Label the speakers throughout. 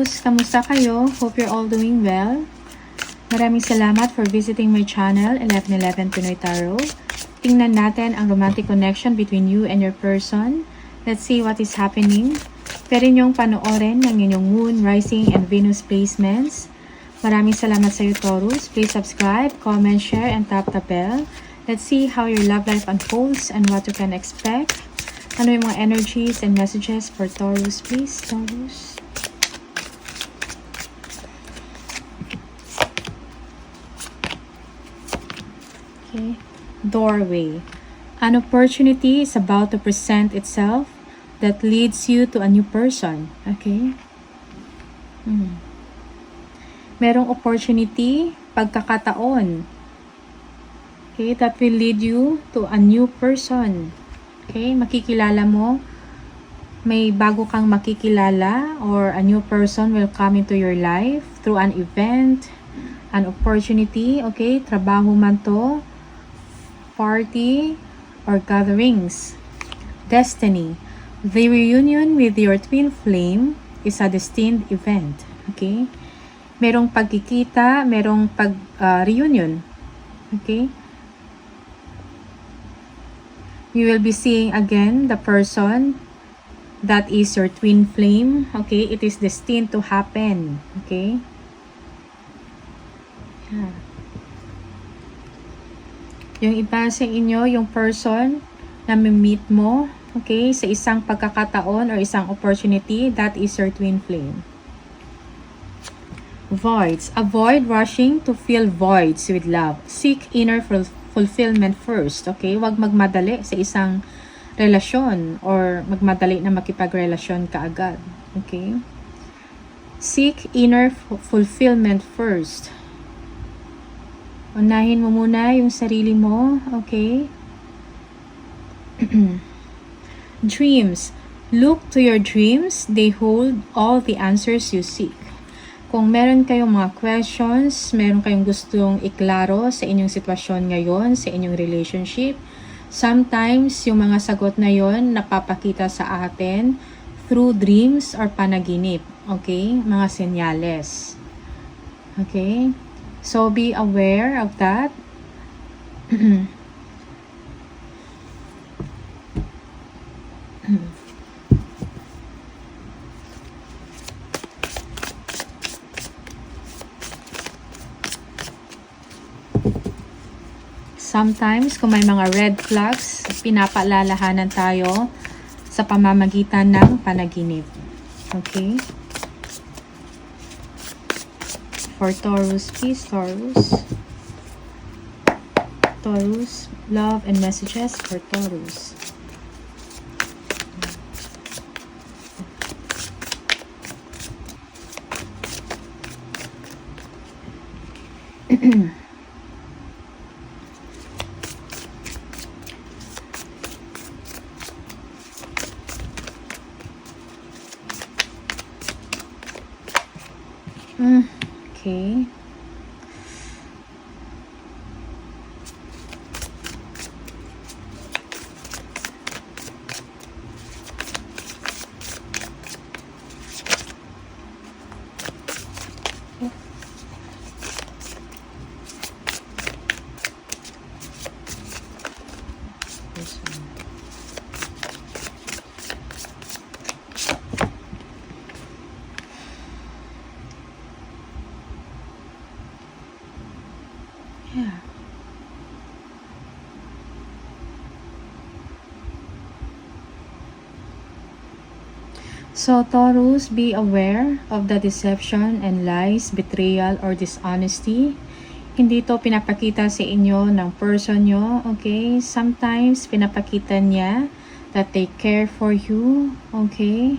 Speaker 1: Taurus, kamusta kayo? Hope you're all doing well. Maraming salamat for visiting my channel, 1111 Pinoy Tarot. Tingnan natin ang romantic connection between you and your person. Let's see what is happening. Pwede niyong panoorin ng inyong Moon, Rising, and Venus placements. Maraming salamat sa iyo, Taurus. Please subscribe, comment, share, and tap the bell. Let's see how your love life unfolds and what you can expect. Ano yung mga energies and messages for Taurus, please, Taurus? Okay. Doorway. An opportunity is about to present itself that leads you to a new person. Okay? Merong opportunity, pagkakataon. Okay, that will lead you to a new person. Okay, makikilala mo. May bago kang makikilala or a new person will come into your life through an event, an opportunity. Okay, trabaho man to, party, or gatherings. Destiny. The reunion with your twin flame is a destined event. Okay? Merong pagkikita, merong reunion. Okay? You will be seeing again the person that is your twin flame. Okay? It is destined to happen. Okay? Yeah. Yung iba sa inyo, yung person na meet mo, okay, sa isang pagkakataon or isang opportunity, that is your twin flame. Voids. Avoid rushing to fill voids with love. Seek inner fulfillment first, okay? Huwag magmadali sa isang relasyon or magmadali na makipagrelasyon ka agad, okay? Seek inner fulfillment first. Unahin mo muna yung sarili mo, okay? Dreams. Look to your dreams. They hold all the answers you seek. Kung meron kayong mga questions, meron kayong gustong iklaro sa inyong sitwasyon ngayon, sa inyong relationship, sometimes yung mga sagot na yon napapakita sa atin through dreams or panaginip, okay? Mga senyales. Okay? So, be aware of that. Sometimes, kung may mga red flags, pinapaalalahanan tayo sa pamamagitan ng panaginip. Okay? For Taurus, please, Taurus. Taurus, love and messages for Taurus. Okay. Yeah. So, Taurus, be aware of the deception and lies, betrayal, or dishonesty. Hindi to pinapakita sa inyo ng person nyo, okay? Sometimes, pinapakita niya that they care for you, okay?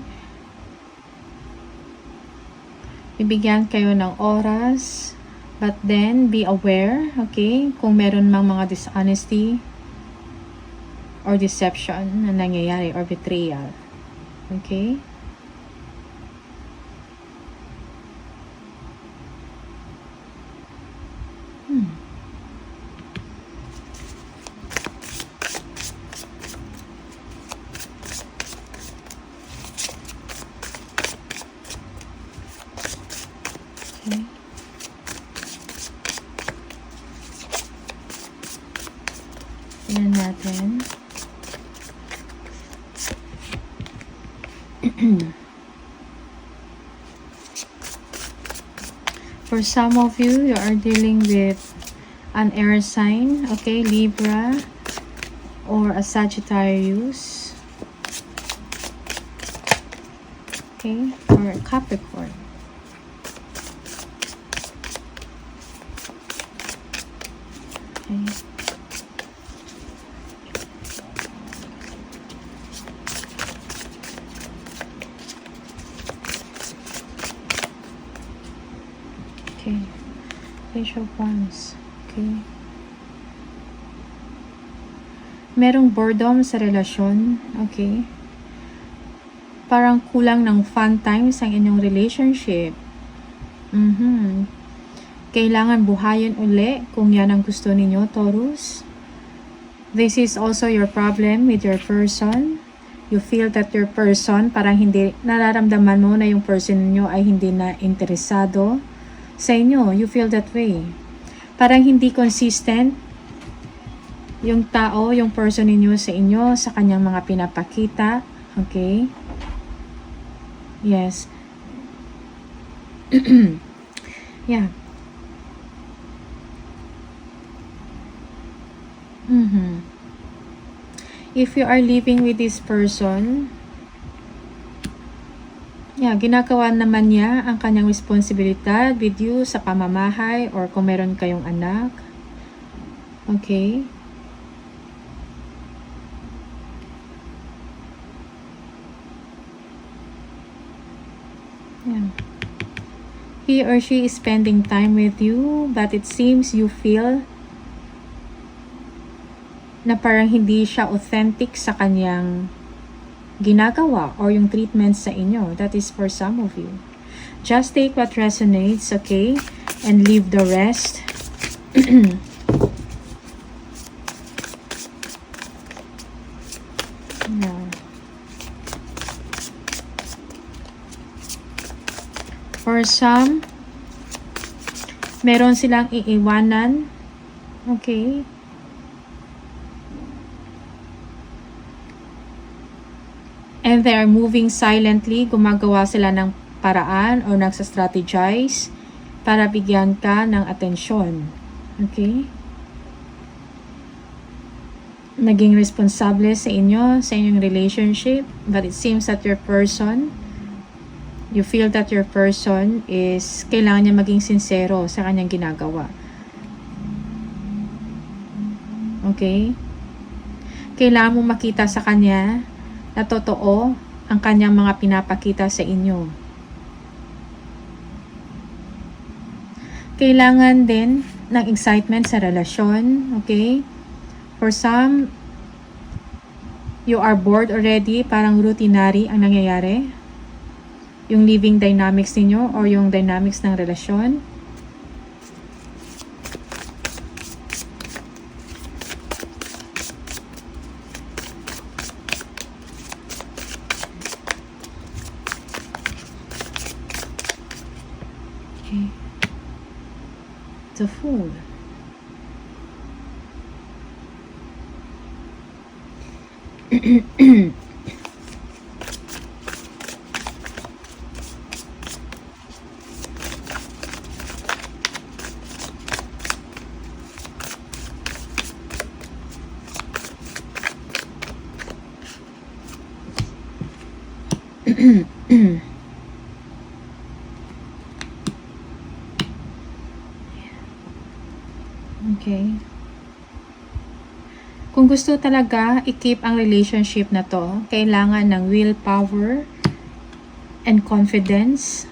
Speaker 1: Bibigyan kayo ng oras, but then, be aware, okay? Kung meron mang mga dishonesty or deception na nangyayari or betrayal, okay? Tingnan natin. For some of you, you are dealing with an air sign, okay, Libra or a Sagittarius, okay, or a Capricorn. Okay. Okay. Page of Wands. Okay. Merong boredom sa relasyon. Okay. Parang kulang ng fun times ang inyong relationship. Kailangan buhayin uli kung yan ang gusto ninyo, Taurus. This is also your problem with your person. You feel that your person, parang hindi, nararamdaman mo na yung person niyo ay hindi na interesado sa inyo. You feel that way. Parang hindi consistent yung tao, yung person ninyo sa inyo, sa kanyang mga pinapakita. Okay? Yes. Yeah. If you are living with this person, yeah, ginagawa naman niya ang kanyang responsibilidad with you sa pamamahay or kung meron kayong anak. Okay? Yeah. He or she is spending time with you, but it seems you feel na parang hindi siya authentic sa kanyang ginagawa or yung treatment sa inyo. That is for some of you. Just take what resonates, okay? And leave the rest. No. For some, meron silang iiwanan. Okay? And they are moving silently. Gumagawa sila ng paraan o nagsa-strategize para bigyan ka ng atensyon. Okay? Naging responsable sa inyo, sa inyong relationship. But it seems that your person, you feel that your person is, kailangan niya maging sincero sa kanyang ginagawa. Okay? Kailangan mo makita sa kanya na totoo ang kanyang mga pinapakita sa inyo. Kailangan din ng excitement sa relasyon, okay? For some, you are bored already, parang routinary ang nangyayari. Yung living dynamics ninyo or yung dynamics ng relasyon. The Fool. Okay. Kung gusto talaga i-keep ang relationship na to, kailangan ng willpower and confidence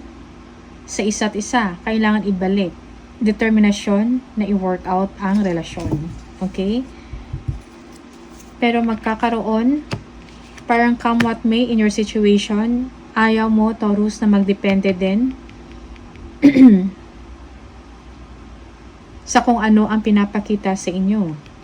Speaker 1: sa isa't isa. Kailangan ibalik. Determinasyon na i-work out ang relasyon. Okay? Pero magkakaroon, parang come what may in your situation, ayaw mo, Taurus, na magdepende din sa kung ano ang pinapakita sa inyo.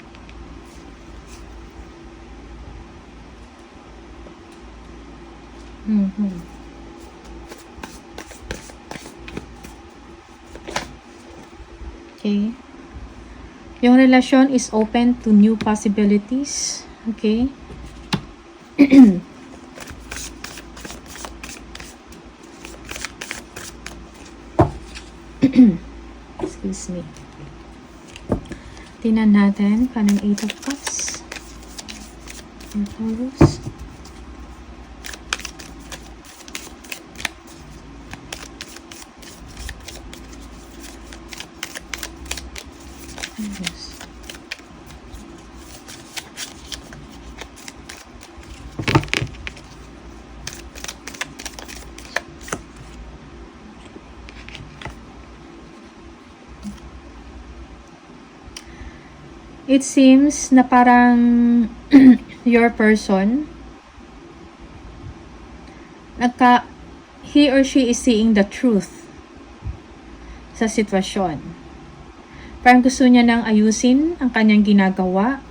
Speaker 1: Okay. Yung relasyon is open to new possibilities. Okay? Excuse me. Tingnan natin kanang 8 of Cups. Yung Taurus. Taurus. It seems na parang your person, he or she is seeing the truth sa sitwasyon. Parang gusto niya nang ayusin ang kanyang ginagawa.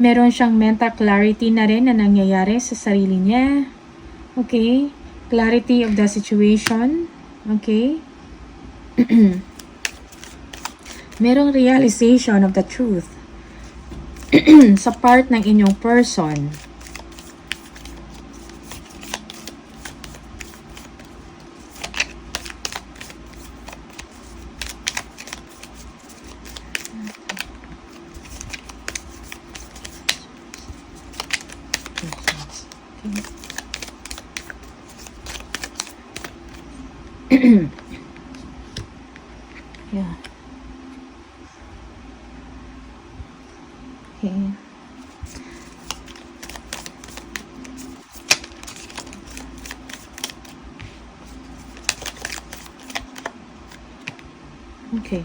Speaker 1: Meron siyang mental clarity na rin na nangyayari sa sarili niya. Okay? Clarity of the situation. Okay? Merong realization of the truth sa part ng inyong person. Yeah. Okay. Okay.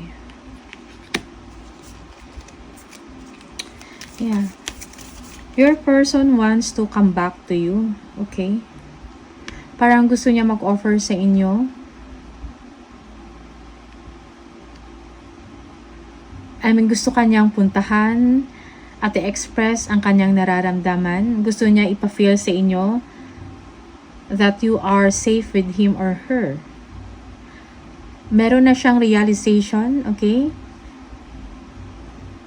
Speaker 1: Yeah. Your person wants to come back to you. Okay? Parang gusto niya mag-offer sa inyo. I mean, gusto kanyang puntahan at i-express ang kanyang nararamdaman. Gusto niya ipa-feel sa inyo that you are safe with him or her. Meron na siyang realization, okay?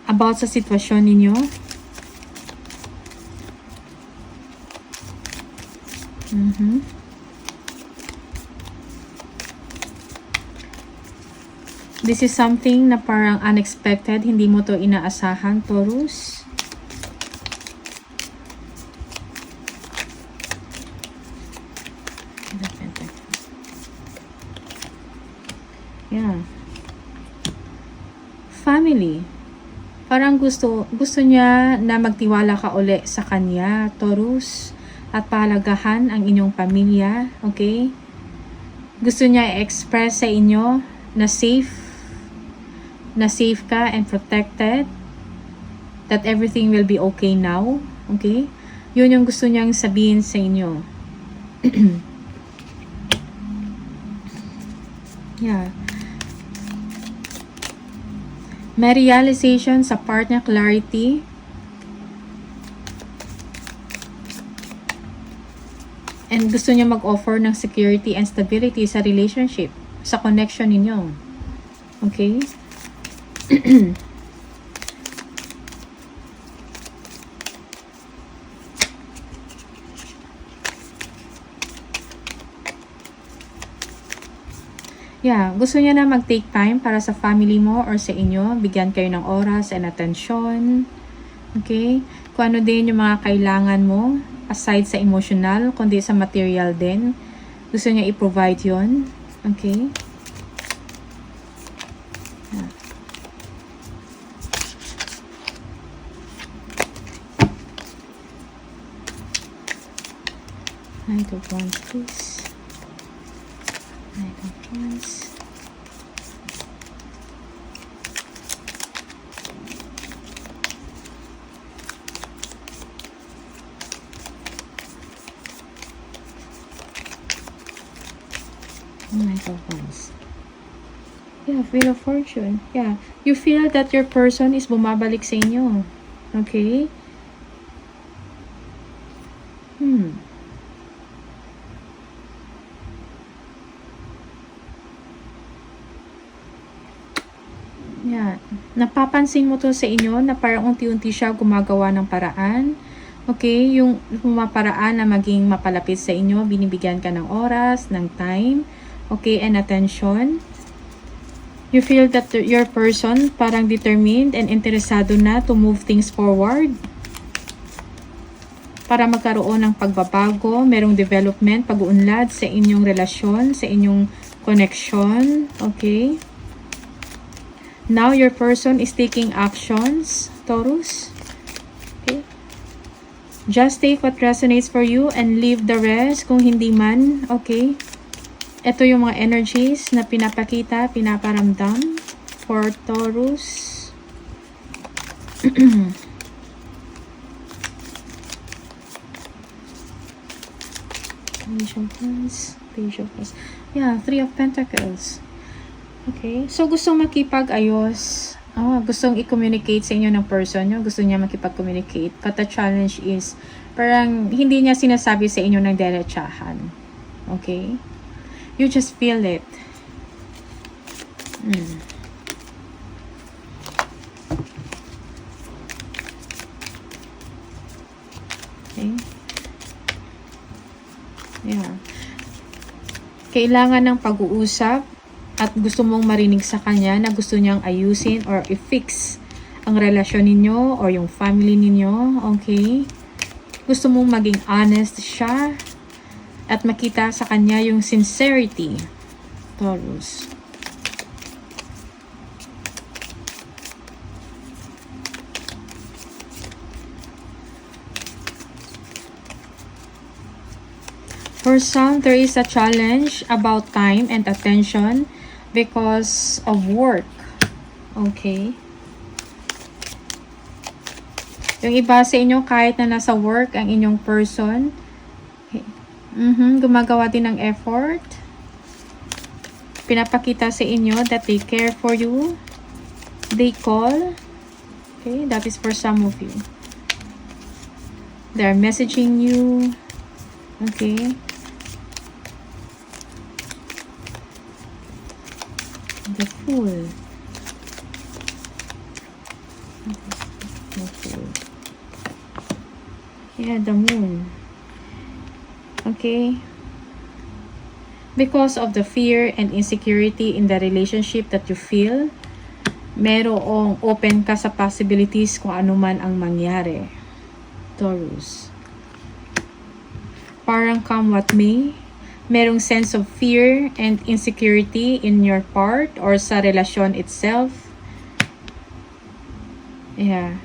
Speaker 1: About sa sitwasyon ninyo. This is something na parang unexpected. Hindi mo to inaasahan, Taurus. Yeah. Family. Parang gusto niya na magtiwala ka uli sa kanya, Taurus. At pahalagahan ang inyong pamilya. Okay? Gusto niya i-express sa inyo na safe ka and protected, that everything will be okay now. Okay? Yun yung gusto niyang sabihin sa inyo. Yeah. May realization sa partner, clarity. And gusto niya mag-offer ng security and stability sa relationship, sa connection ninyo. Okay? Yeah, gusto niya na mag-take time para sa family mo or sa inyo. Bigyan kayo ng oras and attention. Okay? Kung ano din yung mga kailangan mo, aside sa emotional, kundi sa material din. Gusto niya i-provide yon. Okay? Yeah. Knight of Wands, please. Knight of Wands. Knight of Wands. Yeah, Wheel of Fortune. Yeah, you feel that your person is bumabalik sa inyo. Okay? Yan. Napapansin mo to sa inyo na parang unti-unti siya gumagawa ng paraan. Okay, yung paraan na maging mapalapit sa inyo, binibigyan ka ng oras, ng time, okay, and attention. You feel that your person parang determined and interesado na to move things forward. Para magkaroon ng pagbabago, merong development, pag-uunlad sa inyong relasyon, sa inyong connection, okay? Now, your person is taking actions, Taurus. Okay? Just take what resonates for you and leave the rest kung hindi man, okay? Ito yung mga energies na pinapakita, pinaparamdam for Taurus. Page of Wands. Yeah, Three of Pentacles. Okay. So, gustong makipag-ayos. Gustong i-communicate sa inyo ng person nyo. Gusto niya makipag-communicate. But the challenge is, parang hindi niya sinasabi sa inyo ng diretsahan. Okay? You just feel it. Okay? Yeah. Kailangan ng pag-uusap at gusto mong marinig sa kanya na gusto niyang ayusin or i-fix ang relasyon ninyo or yung family ninyo. Okay? Gusto mong maging honest siya at makita sa kanya yung sincerity. Taurus. For some, there is a challenge about time and attention because of work. Okay? Yung iba sa inyo, kahit na nasa work ang inyong person, gumagawa din ng effort. Pinapakita sa inyo that they care for you. They call. Okay? That is for some of you. They are messaging you. Okay? The Fool. The Fool. Yeah, the Moon. Okay. Because of the fear and insecurity in the relationship that you feel, merong open ka sa possibilities kung ano man ang mangyari. Taurus. Parang come what may, merong sense of fear and insecurity in your part or sa relasyon itself. Yeah.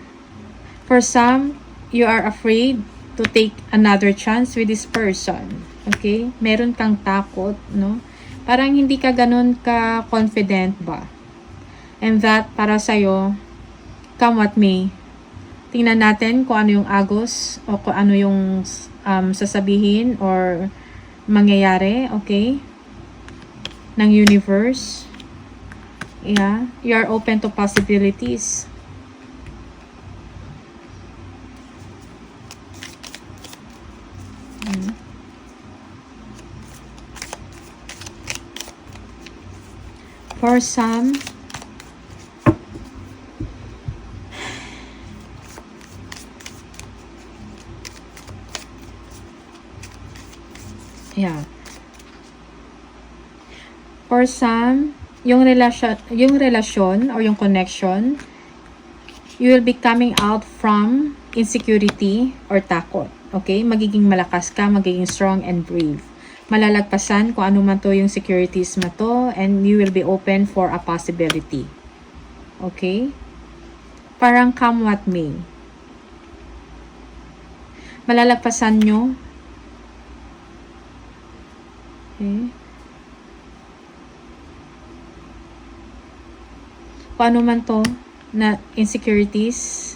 Speaker 1: For some, you are afraid to take another chance with this person. Okay? Meron kang takot, no? Parang hindi ka ganun ka-confident ba? And that, para sa'yo, come what may. Tingnan natin kung ano yung agos o kung ano yung sasabihin or mangyayari, okay? Ng universe. Yeah. You are open to possibilities. For some, yeah. For some, yung relasyon or yung connection, you will be coming out from insecurity or takot. Okay? Magiging malakas ka, magiging strong and brave. Malalagpasan kung ano man to yung securities mo to and you will be open for a possibility. Okay? Parang come what may. Malalagpasan nyo. Okay? Kung ano man to na insecurities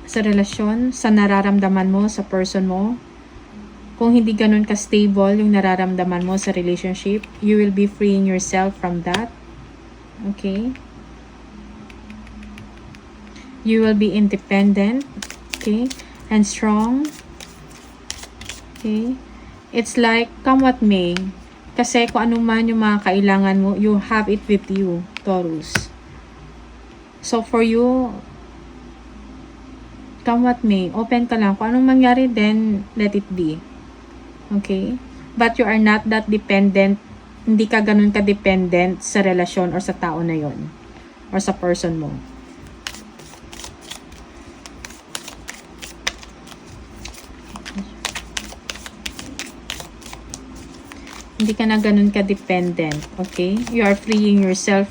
Speaker 1: sa relasyon, sa nararamdaman mo, sa person mo. Kung hindi ganun ka-stable yung nararamdaman mo sa relationship, you will be freeing yourself from that. Okay? You will be independent. Okay? And strong. Okay? It's like, come what may. Kasi kung ano man yung mga kailangan mo, you have it with you, Taurus. So for you, come what may, open ka lang. Kung anong mangyari, then let it be. Okay? But you are not that dependent. Hindi ka ganun ka-dependent sa relasyon or sa tao na yon or sa person mo. Hindi ka na ganun ka-dependent. Okay? You are freeing yourself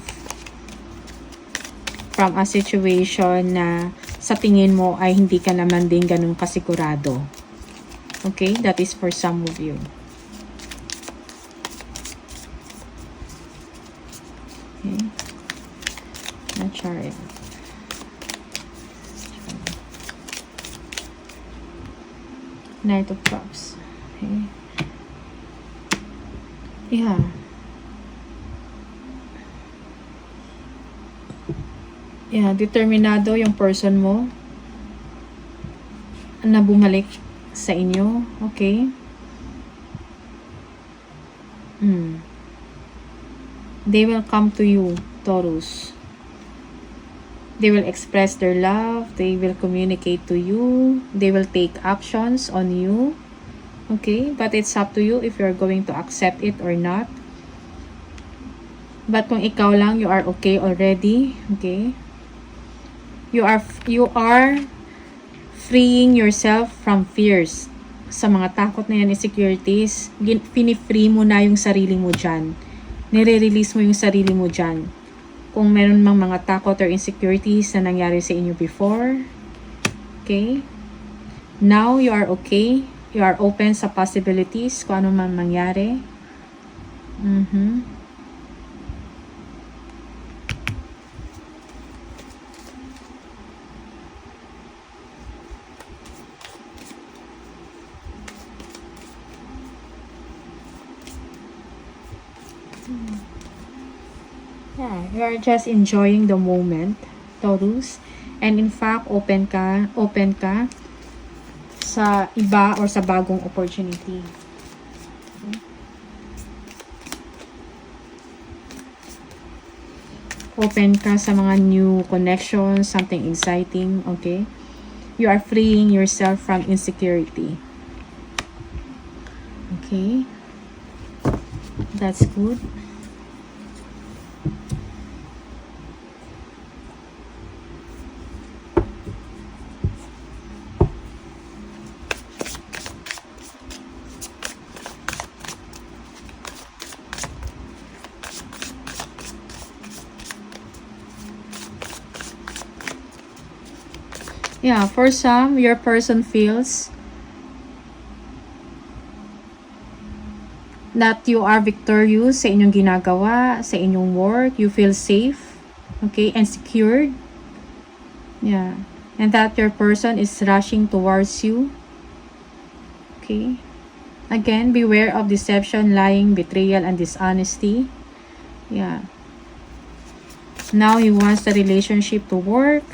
Speaker 1: from a situation na sa tingin mo ay hindi ka naman din ganun kasigurado. Okay? That is for some of you. Okay? Chariot. Knight of Cups. Okay? Yeah. Yeah, determinado yung person mo na bumalik sa inyo. Okay? They will come to you, Taurus. They will express their love. They will communicate to you. They will take actions on you. Okay? But it's up to you if you're going to accept it or not. But kung ikaw lang, you are okay already. Okay? You are freeing yourself from fears. Sa mga takot na yan, insecurities, pinifree mo na yung sarili mo dyan. Nire-release mo yung sarili mo dyan. Kung meron mang mga takot or insecurities na nangyari sa inyo before. Okay? Now, you are okay. You are open sa possibilities kung ano man mangyari. Yeah, you are just enjoying the moment, Taurus. And in fact, open ka sa iba or sa bagong opportunity. Okay. Open ka sa mga new connections, something exciting, okay? You are freeing yourself from insecurity. Okay. That's good. Yeah, for some, your person feels that you are victorious sa inyong ginagawa, sa inyong work. You feel safe, okay, and secured. Yeah, and that your person is rushing towards you. Okay. Again, beware of deception, lying, betrayal, and dishonesty. Yeah. Now he wants the relationship to work.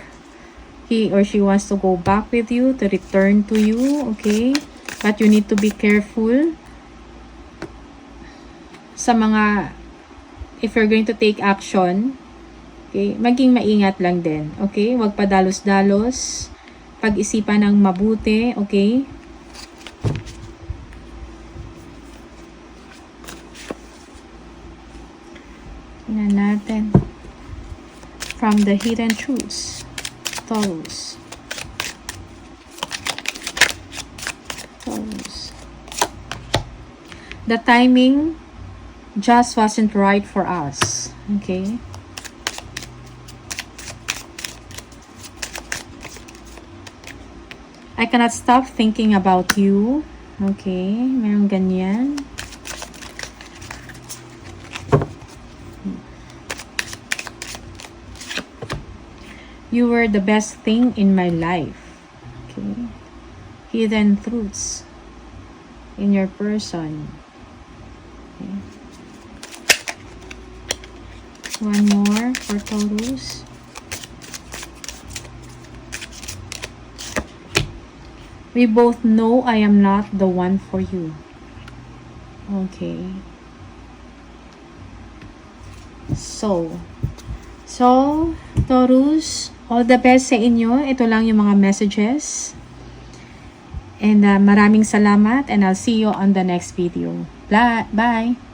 Speaker 1: He or she wants to go back with you, to return to you, okay? But you need to be careful sa mga, if you're going to take action, okay, maging maingat lang din, okay? Huwag padalos-dalos, pag-isipan ng mabuti, okay? Tingnan natin. From the Hidden Truths. Taurus. The timing just wasn't right for us. Okay. I cannot stop thinking about you. Okay. Meron ganyan. You were the best thing in my life. Okay. Hidden truths in your person. Okay. One more for Taurus. We both know I am not the one for you. Okay. So, Taurus, all the best sa inyo. Ito lang yung mga messages. And maraming salamat and I'll see you on the next video. Bye!